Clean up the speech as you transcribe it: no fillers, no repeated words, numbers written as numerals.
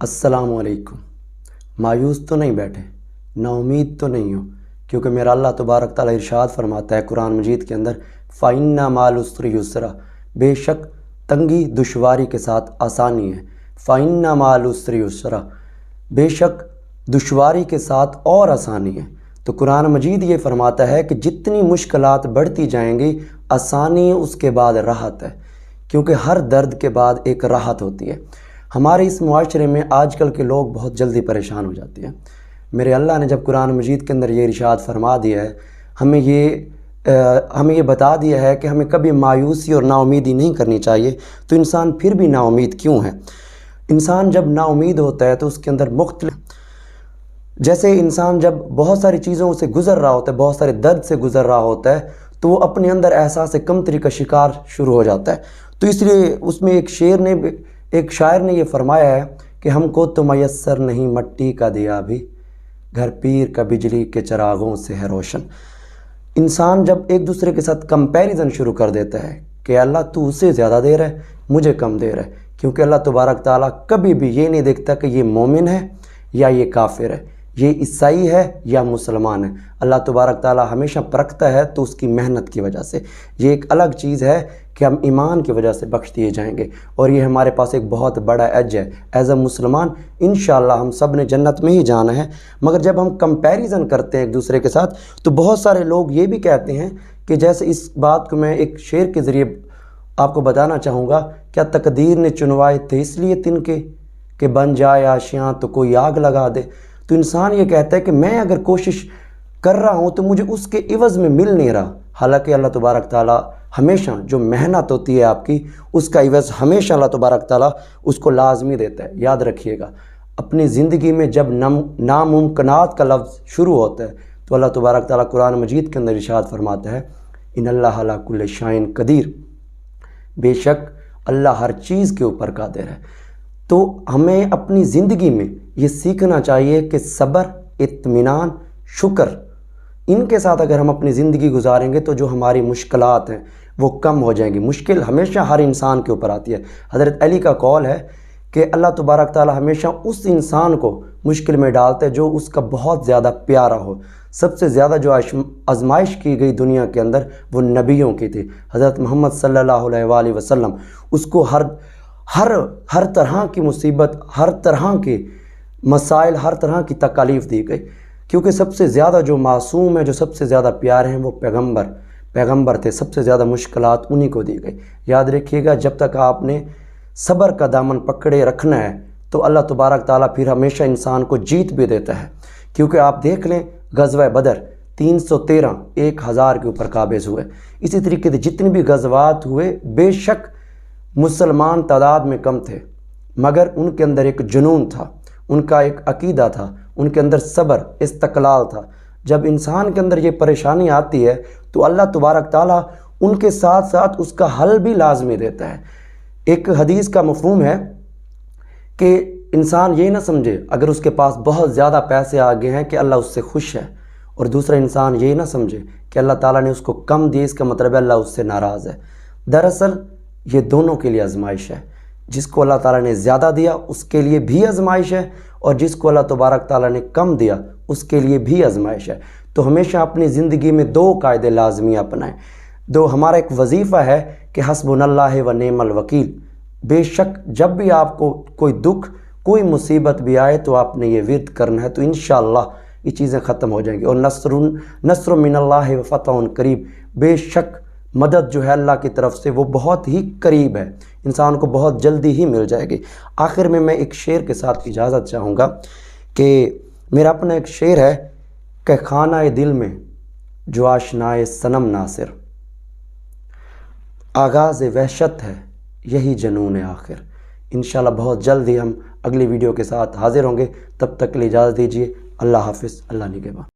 السلام علیکم۔ مایوس تو نہیں بیٹھے، نا امید تو نہیں ہو، کیونکہ میرا اللہ تبارک تعالیٰ ارشاد فرماتا ہے قرآن مجید کے اندر فَإِنَّ مَعَ الْعُسْرِ يُسْرًا، بے شک تنگی دشواری کے ساتھ آسانی ہے۔ فَإِنَّ مَعَ الْعُسْرِ يُسْرًا، بے شک دشواری کے ساتھ اور آسانی ہے۔ تو قرآن مجید یہ فرماتا ہے کہ جتنی مشکلات بڑھتی جائیں گی آسانی اس کے بعد راحت ہے، کیونکہ ہر درد کے بعد ایک راحت ہوتی ہے۔ ہمارے اس معاشرے میں آج کل کے لوگ بہت جلدی پریشان ہو جاتے ہیں۔ میرے اللہ نے جب قرآن مجید کے اندر یہ ارشاد فرما دیا ہے، ہمیں یہ بتا دیا ہے کہ ہمیں کبھی مایوسی اور نا امیدی نہیں کرنی چاہیے، تو انسان پھر بھی نا امید کیوں ہے؟ انسان جب نا امید ہوتا ہے تو اس کے اندر جیسے انسان جب بہت ساری چیزوں سے گزر رہا ہوتا ہے، بہت سارے درد سے گزر رہا ہوتا ہے، تو وہ اپنے اندر احساس کمتری کا شکار شروع ہو جاتا ہے۔ تو اس لیے اس میں ایک شاعر نے یہ فرمایا ہے کہ ہم کو تو میسر نہیں مٹی کا دیا بھی، گھر پیر کا بجلی کے چراغوں سے ہے روشن۔ انسان جب ایک دوسرے کے ساتھ کمپیریزن شروع کر دیتا ہے کہ اللہ تو اسے زیادہ دے رہا ہے، مجھے کم دے رہا ہے، کیونکہ اللہ تبارک تعالیٰ کبھی بھی یہ نہیں دیکھتا کہ یہ مومن ہے یا یہ کافر ہے، یہ عیسائی ہے یا مسلمان ہے۔ اللہ تبارک تعالیٰ ہمیشہ پرکھتا ہے تو اس کی محنت کی وجہ سے۔ یہ ایک الگ چیز ہے کہ ہم ایمان کی وجہ سے بخش دیے جائیں گے، اور یہ ہمارے پاس ایک بہت بڑا ایج ہے۔ ایز اے مسلمان انشاءاللہ ہم سب نے جنت میں ہی جانا ہے، مگر جب ہم کمپیریزن کرتے ہیں ایک دوسرے کے ساتھ تو بہت سارے لوگ یہ بھی کہتے ہیں کہ جیسے اس بات کو میں ایک شعر کے ذریعے آپ کو بتانا چاہوں گا، کیا تقدیر نے چنوائے تھے اس لیے تن کے کہ بن جائے آشیاں تو کوئی آگ لگا دے۔ تو انسان یہ کہتا ہے کہ میں اگر کوشش کر رہا ہوں تو مجھے اس کے عوض میں مل نہیں رہا، حالانکہ اللہ تبارک تعالیٰ ہمیشہ جو محنت ہوتی ہے آپ کی، اس کا عوض ہمیشہ اللہ تبارک تعالیٰ اس کو لازمی دیتا ہے۔ یاد رکھیے گا، اپنی زندگی میں جب ناممکنات کا لفظ شروع ہوتا ہے تو اللہ تبارک تعالیٰ قرآن مجید کے اندر ارشاد فرماتا ہے ان اللہ علی کل شیء قدیر، بے شک اللہ ہر چیز کے اوپر قادر ہے۔ تو ہمیں اپنی زندگی میں یہ سیکھنا چاہیے کہ صبر، اطمینان، شکر، ان کے ساتھ اگر ہم اپنی زندگی گزاریں گے تو جو ہماری مشکلات ہیں وہ کم ہو جائیں گی۔ مشکل ہمیشہ ہر انسان کے اوپر آتی ہے۔ حضرت علی کا قول ہے کہ اللہ تبارک تعالیٰ ہمیشہ اس انسان کو مشکل میں ڈالتا ہے جو اس کا بہت زیادہ پیارا ہو۔ سب سے زیادہ جو آزمائش کی گئی دنیا کے اندر وہ نبیوں کی تھی۔ حضرت محمد صلی اللہ علیہ وآلہ وسلم، اس کو ہر طرح کی مصیبت، ہر طرح کے مسائل، ہر طرح کی تکالیف دی گئی، کیونکہ سب سے زیادہ جو معصوم ہے، جو سب سے زیادہ پیارے ہیں وہ پیغمبر تھے۔ سب سے زیادہ مشکلات انہی کو دی گئی۔ یاد رکھیے گا، جب تک آپ نے صبر کا دامن پکڑے رکھنا ہے تو اللہ تبارک تعالیٰ پھر ہمیشہ انسان کو جیت بھی دیتا ہے۔ کیونکہ آپ دیکھ لیں غزوہ بدر 313 1000 کے اوپر قابض ہوئے۔ اسی طریقے سے جتنے بھی غزوات ہوئے بے شک مسلمان تعداد میں کم تھے، مگر ان کے اندر ایک جنون تھا، ان کا ایک عقیدہ تھا، ان کے اندر صبر، استقلال تھا۔ جب انسان کے اندر یہ پریشانی آتی ہے تو اللہ تبارک تعالیٰ ان کے ساتھ ساتھ اس کا حل بھی لازمی دیتا ہے۔ ایک حدیث کا مفہوم ہے کہ انسان یہ نہ سمجھے اگر اس کے پاس بہت زیادہ پیسے آ گئے ہیں کہ اللہ اس سے خوش ہے، اور دوسرا انسان یہ نہ سمجھے کہ اللہ تعالیٰ نے اس کو کم دیے، اس کا مطلب ہے اللہ اس سے ناراض ہے۔ دراصل یہ دونوں کے لیے آزمائش ہے۔ جس کو اللہ تعالیٰ نے زیادہ دیا اس کے لیے بھی آزمائش ہے، اور جس کو اللہ تبارک تعالیٰ نے کم دیا اس کے لیے بھی آزمائش ہے۔ تو ہمیشہ اپنی زندگی میں دو قاعدے لازمی اپنائیں۔ ہمارا ایک وظیفہ ہے کہ حسبنا اللہ و نعم الوکیل۔ بے شک جب بھی آپ کو کوئی دکھ، کوئی مصیبت بھی آئے تو آپ نے یہ ورد کرنا ہے، تو انشاءاللہ یہ چیزیں ختم ہو جائیں گی۔ اور نصر من اللہ و فتح قریب، بے شک مدد جو ہے اللہ کی طرف سے وہ بہت ہی قریب ہے، انسان کو بہت جلدی ہی مل جائے گی۔ آخر میں ایک شعر کے ساتھ اجازت چاہوں گا کہ میرا اپنا ایک شعر ہے کہ خانہ دل میں جو آشنائے صنم ناصر، آغاز وحشت ہے یہی جنون آخر۔ انشاءاللہ بہت جلد ہی ہم اگلی ویڈیو کے ساتھ حاضر ہوں گے، تب تک کے لیے اجازت دیجیے۔ اللہ حافظ، اللہ نگہباں۔